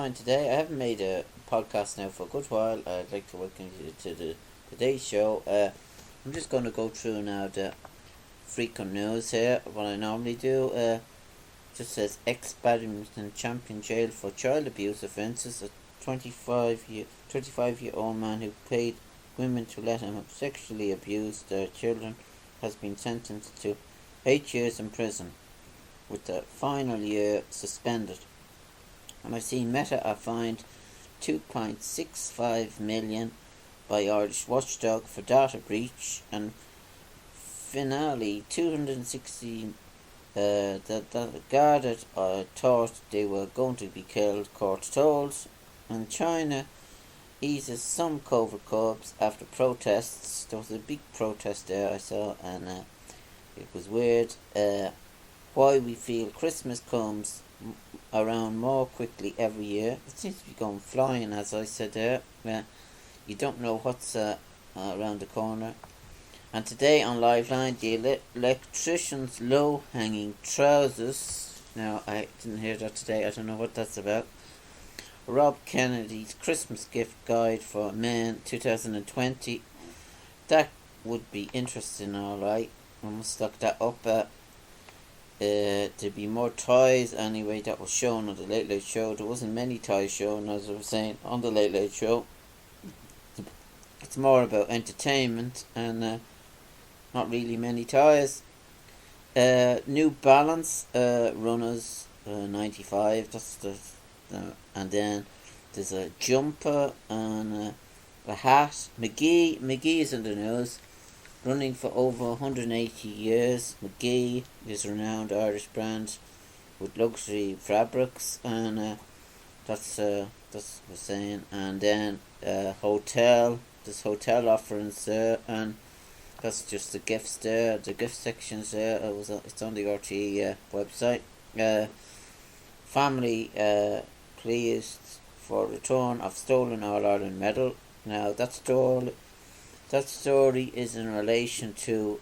fine today. I haven't made a podcast now for a good while. I'd like to welcome you to today's show. I'm just going to go through now the frequent news here. What I normally do. Just says ex-badminton champion jailed for child abuse offences. A 25-year-old man who paid women to let him sexually abuse their children has been sentenced to 8 years in prison, with the final year suspended. And I've seen Meta are fined 2.65 million by Irish Watchdog for data breach, and finally 216 the guarded thought they were going to be killed, court told. And China eases some COVID curbs after protests. There was a big protest there I saw, and it was weird. Why we feel Christmas comes around more quickly every year. It seems to be going flying, as I said there. You don't know what's around the corner. And today on Liveline, the electrician's low-hanging trousers. Now, I didn't hear that today. I don't know what that's about. Rob Kennedy's Christmas gift guide for men 2020. That would be interesting, alright. I must look that up. There'd be more toys anyway that was shown on the Late Late Show. There wasn't many toys shown, as I was saying, on the Late Late Show. It's more about entertainment and not really many toys. New Balance runners 95. That's the and then there's a jumper and a hat. McGee is in the news. Running for over 180 years, McGee is a renowned Irish brand with luxury fabrics, and that's what we're saying. And then hotel, there's hotel offerings there, and that's just the gifts there, the gift sections there. It's on the RTE website. Family pleased for return of stolen All Ireland medal. Now that story is in relation to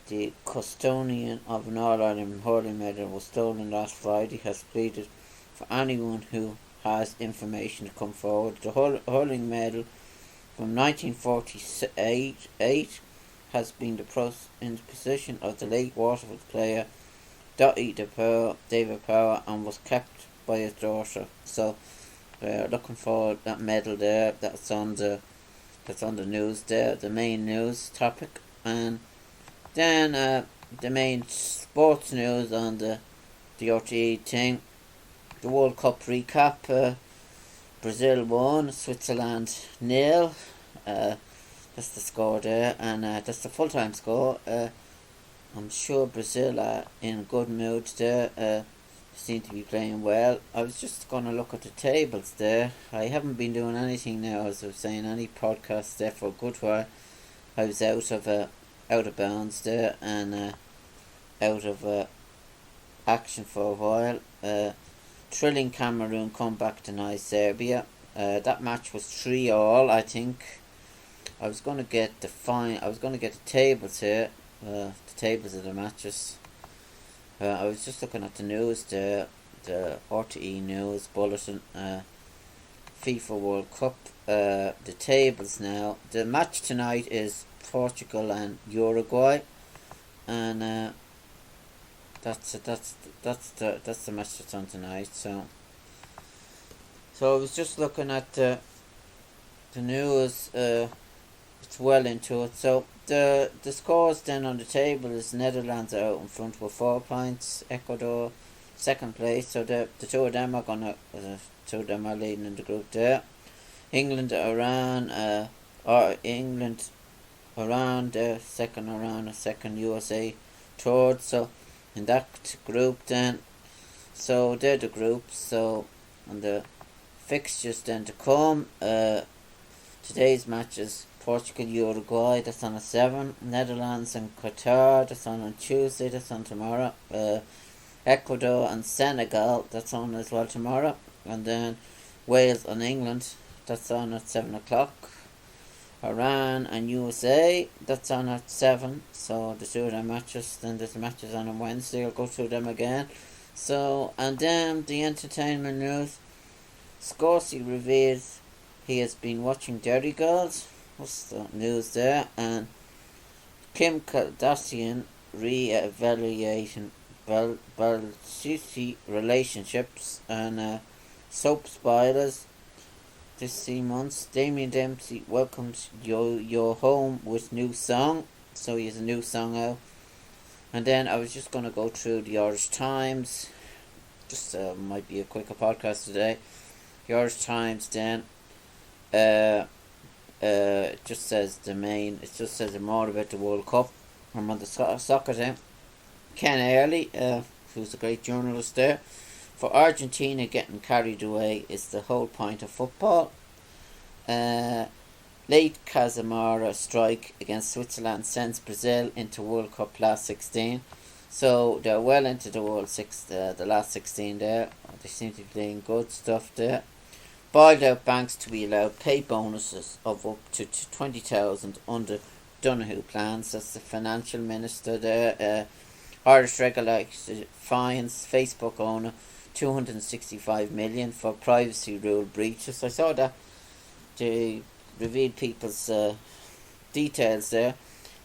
the custodian of an All Ireland hurling medal was stolen last Friday. Has pleaded for anyone who has information to come forward. The hurling medal from 1948 has been in the possession of the late Waterford player David Power, and was kept by his daughter. So looking for that medal there. That's on the news there, the main news topic. And then the main sports news on the RTE thing. The World Cup recap. Brazil won, Switzerland 0. That's the score there, and that's the full-time score. I'm sure Brazil are in good mood there. Seem to be playing well. I was just going to look at the tables there. I haven't been doing anything now, as I was saying, any podcasts there for a good while. I was out of bounds there, and out of action for a while. Thrilling Cameroon come back to nice Serbia. That match was 3-3, I think. I was going to get the tables here. The tables of the matches. I was just looking at the news, the RTE news bulletin, FIFA World Cup, the tables now. The match tonight is Portugal and Uruguay, and that's the match that's on tonight. So I was just looking at the news. It's well into it. So the scores then on the table is Netherlands are out in front with 4 points. Ecuador second place. So the two of them are leading in the group there. England, Iran, second, USA third. So in that group then, so they're the groups. So on the fixtures then to come, today's matches: Portugal, Uruguay, that's on a 7. Netherlands and Qatar, that's on Tuesday, that's on tomorrow. Ecuador and Senegal, that's on as well tomorrow. And then Wales and England, that's on at 7 o'clock. Iran and USA, that's on at 7. So the two of them matches. Then there's matches on Wednesday. I'll go through them again. So, and then the entertainment news. Scorsese reveals he has been watching Derry Girls. What's the news there? And Kim Kardashian re-evaluating Balsusi relationships and soap spoilers this 3 months. Damien Dempsey welcomes your home with new song. So he has a new song out. And then I was just going to go through the Irish Times. Just might be a quicker podcast today. The Irish Times then. It just says it just says more about the World Cup. I'm on the soccer team. Ken Early, who's a great journalist there. For Argentina, getting carried away is the whole point of football. Late Casemiro strike against Switzerland sends Brazil into World Cup last 16. So they're well into the the last 16 there. They seem to be playing good stuff there. Boiled out banks to be allowed pay bonuses of up to 20,000 under Donoghue plans. That's the financial minister there. Irish regulator fines Facebook owner 265 million for privacy rule breaches. I saw that they revealed people's details there.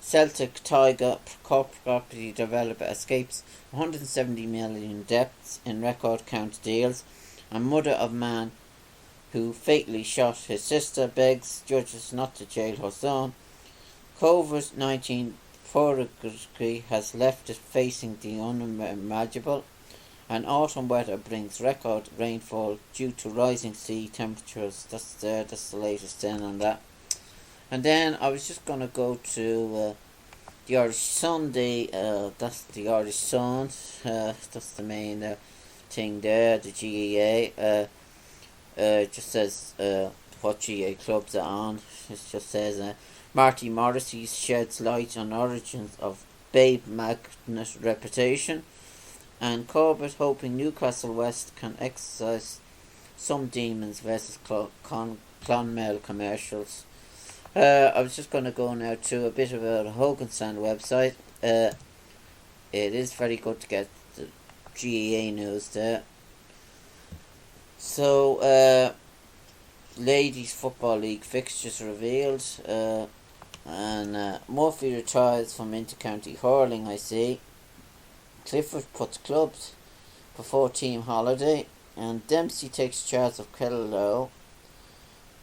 Celtic Tiger corporate property developer escapes 170 million debts in record count deals, and mother of man who fatally shot his sister begs judges not to jail her son. COVID-19 purgatory has left it facing the unimaginable, and autumn weather brings record rainfall due to rising sea temperatures. That's the latest thing on that. And then I was just going to go to the Irish Sunday. That's the Irish Sun. That's the main thing there, the GAA. It just says what GA clubs are on. It just says Marty Morrissey sheds light on origins of Babe Magnet reputation, and Corbett hoping Newcastle West can exercise some demons versus Clonmel commercials. I was just going to go now to a bit about the Hogan Sand website. It is very good to get the GAA news there. So, Ladies Football League fixtures revealed, and Murphy retires from inter-county hurling, I see. Clifford puts clubs before team holiday, and Dempsey takes charge of Kellow.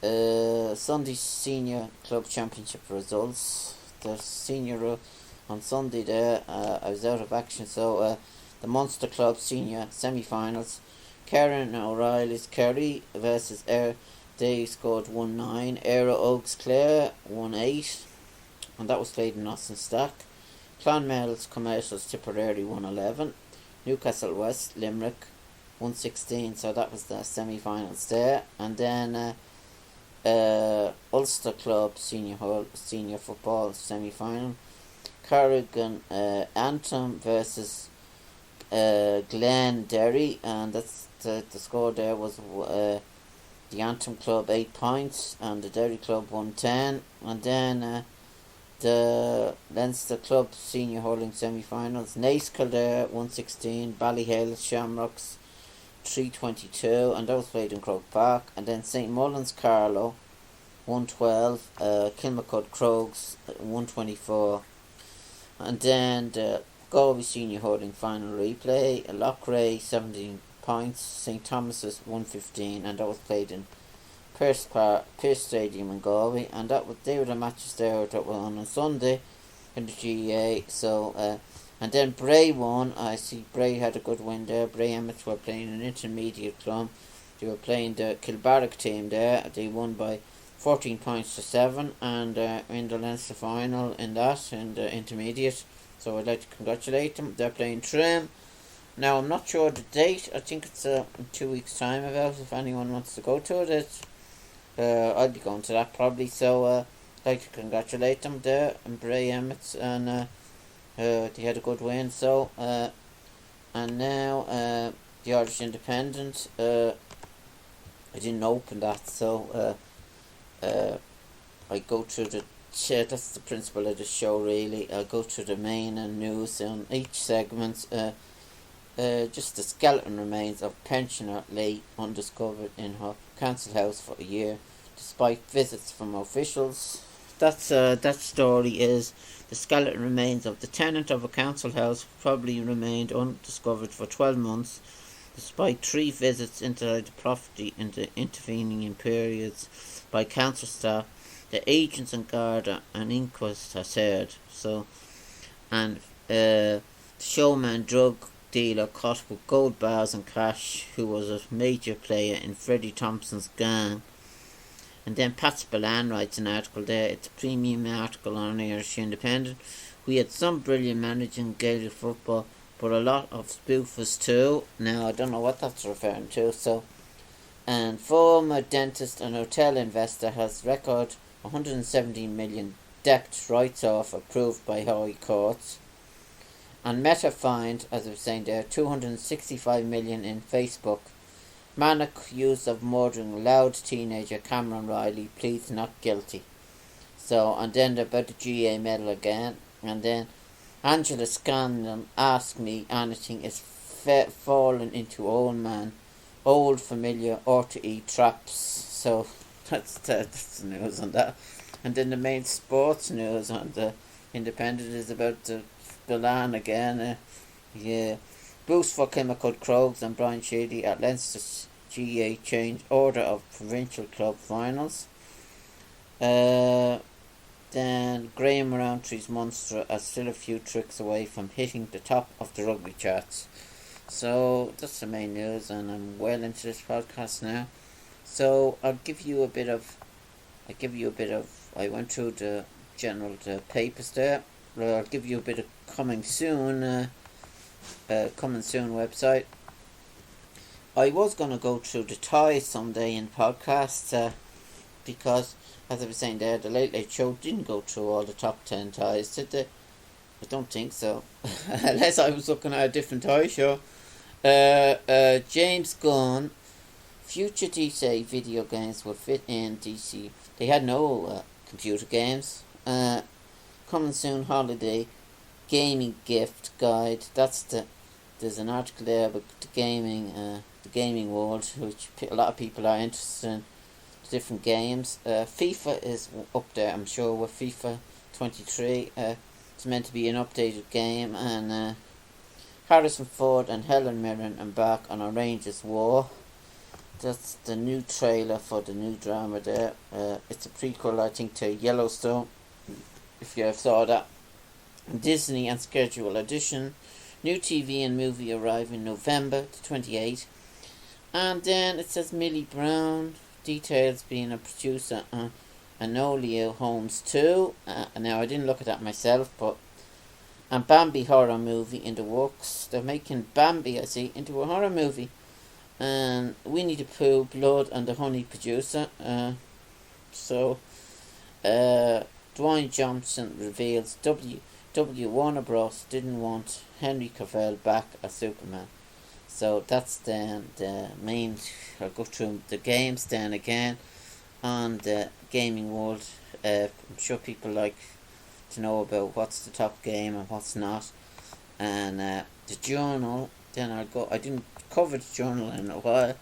Sunday Senior Club Championship results. The senior on Sunday there, I was out of action, so the Munster Club Senior semi-finals. Karen O'Reilly's Kerry versus Ayr, they scored 1-9. Era Oaks Clare 1-8, and that was played in Austin Stack. Clonmel's Commercials Tipperary 1-11. Newcastle West Limerick 1-16, so that was the semi-finals there. And then Ulster Club Senior Football semi-final. Corrigan Antrim versus Glen Derry, and that's the score there was the Antrim Club 8 points and the Derry Club 110. And then the Leinster Club Senior Hurling semi-finals. Naas Kildare 116, Ballyhale Shamrocks 322, and that was played in Croke Park. And then St Mullins Carlow 112, Kilmacud Crogs 124. And then the Galway Senior Hurling final replay, Loughrea 17 points, St Thomas's 115, and that was played in Pearse Stadium in Galway. And they were the matches there that were on Sunday in the GAA. So and then Bray won. I see Bray had a good win there. Bray Emmett were playing an intermediate club. They were playing the Kilbarrack team there. They won by 14 points to 7, and in the Leinster final in the intermediate. So I'd like to congratulate them. They're playing Trim. Now I'm not sure the date. I think it's in 2 weeks' time about. If anyone wants to go to it, I'll be going to that probably. So I'd like to congratulate them there and Bray Emmett, and they had a good win. So and now the Irish Independent. I didn't open that, so I go through the. That's the principle of the show, really. I'll go through the main and news on each segment. just the skeleton remains of pensioner lay undiscovered in her council house for a year, despite visits from officials. That story is the skeleton remains of the tenant of a council house probably remained undiscovered for 12 months, despite 3 visits into the property in the intervening periods by council staff, the agents and Garda. An inquest has heard. So, and the showman drug dealer caught with gold bars and cash, who was a major player in Freddie Thompson's gang. And then Pat Spillane writes an article there. It's a premium article on Irish Independent. We had some brilliant managing Gaelic football, but a lot of spoofers too. Now, I don't know what that's referring to. So, and former dentist and hotel investor has record 117 million debt write-off approved by High Courts. And Meta fined, as I was saying there, 265 million in Facebook. Man accused of murdering loud teenager Cameron Riley pleads not guilty. So, and then about the GA medal again. And then Angela Scanlon asked me anything is fallen into old familiar RTE traps. So that's the news on that. And then the main sports news on the Independent is about the Spillane again. Boost for Chemical Crogs and Brian Sheedy at Leinster's GA change order of provincial club finals. Then Graham Roundtree's Munster are still a few tricks away from hitting the top of the rugby charts. So that's the main news, and I'm well into this podcast now. So I went through the papers there. I'll give you a bit of coming soon website. I was going to go through the ties someday in podcasts, because, as I was saying there, the Late Late Show didn't go through all the top 10 ties, did they? I don't think so. Unless I was looking at a different tie show. James Gunn, future DC video games will fit in DC. They had no computer games. Coming soon holiday gaming gift guide. There's an article there about the gaming world, which a lot of people are interested in. Different games. FIFA is up there, I'm sure, with FIFA 23. It's meant to be an updated game, and Harrison Ford and Helen Mirren embark on a Rangers war. That's the new trailer for the new drama there. It's a prequel, I think, to Yellowstone, if you have saw that. Disney and schedule edition. New TV and movie arrive in November the 28th. And then it says Millie Brown, details being a producer on Enola Holmes 2. Now, I didn't look at that myself, but... And Bambi horror movie in the works. They're making Bambi, I see, into a horror movie. And Winnie the Pooh, Blood and the Honey producer. Dwayne Johnson reveals Warner Bros. Didn't want Henry Cavill back as Superman. So that's then the main. I'll go through the games then again on the gaming world. I'm sure people like to know about what's the top game and what's not. And the journal, then I didn't cover the journal in a while,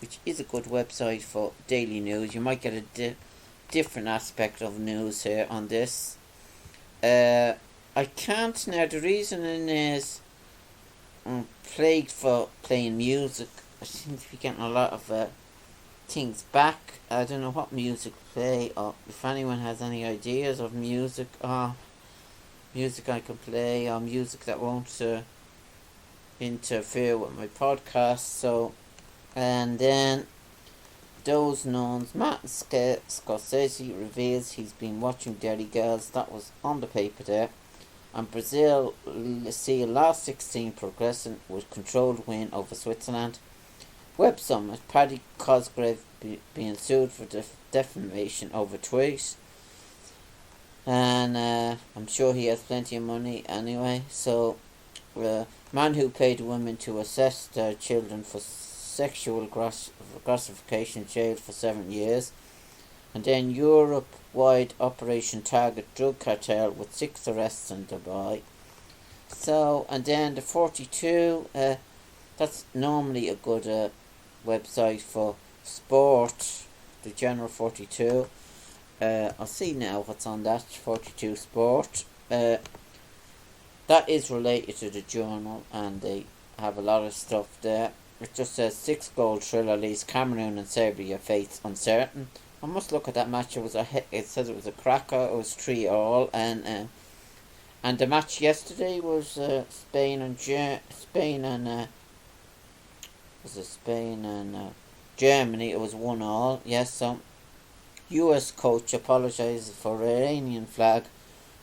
which is a good website for daily news. You might get a different aspect of news here on this. I can't now. The reasoning is I'm plagued for playing music. I seem to be getting a lot of things back. I don't know what music to play, or if anyone has any ideas of music I can play, or music that won't interfere with my podcast. So, and then those knowns, Martin Scorsese reveals he's been watching Derry Girls. That was on the paper there. And Brazil see last 16 progressing with controlled win over Switzerland. Web Summit, Paddy Cosgrave being sued for defamation over tweets. And I'm sure he has plenty of money anyway. So, man who paid women to assess their children for sexual gratification jailed for 7 years. And then Europe-wide Operation Target drug cartel with 6 arrests in Dubai. So, and then the 42 That's normally a good website for sport, the General 42. I'll see now what's on that 42 Sport. That is related to the Journal, and they have a lot of stuff there. It just says 6-goal thriller leaves Cameroon and Serbia face uncertain. I must look at that match. It says it was a cracker. It was 3-3, and the match yesterday was Spain and Germany. It was 1-1. Yes, so U.S. coach apologises for Iranian flag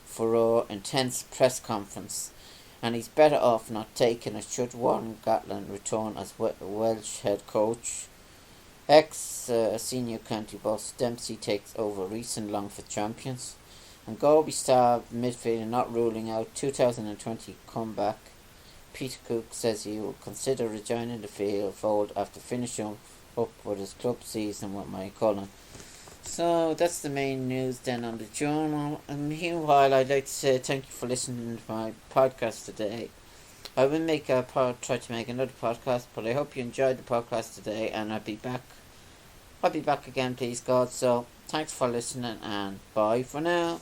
for intense press conference, and he's better off not taking it should Warren Gatland return as Welsh head coach. Senior county boss Dempsey takes over recent Longford champions, and Galway star midfielder not ruling out 2020 comeback. Peter Cook says he will consider rejoining the fold after finishing up with his club season with Mike Cullen. So that's the main news then on the Journal. And meanwhile, I'd like to say thank you for listening to my podcast today. I will try to make another podcast, but I hope you enjoyed the podcast today, and I'll be back again, please God. So thanks for listening, and bye for now.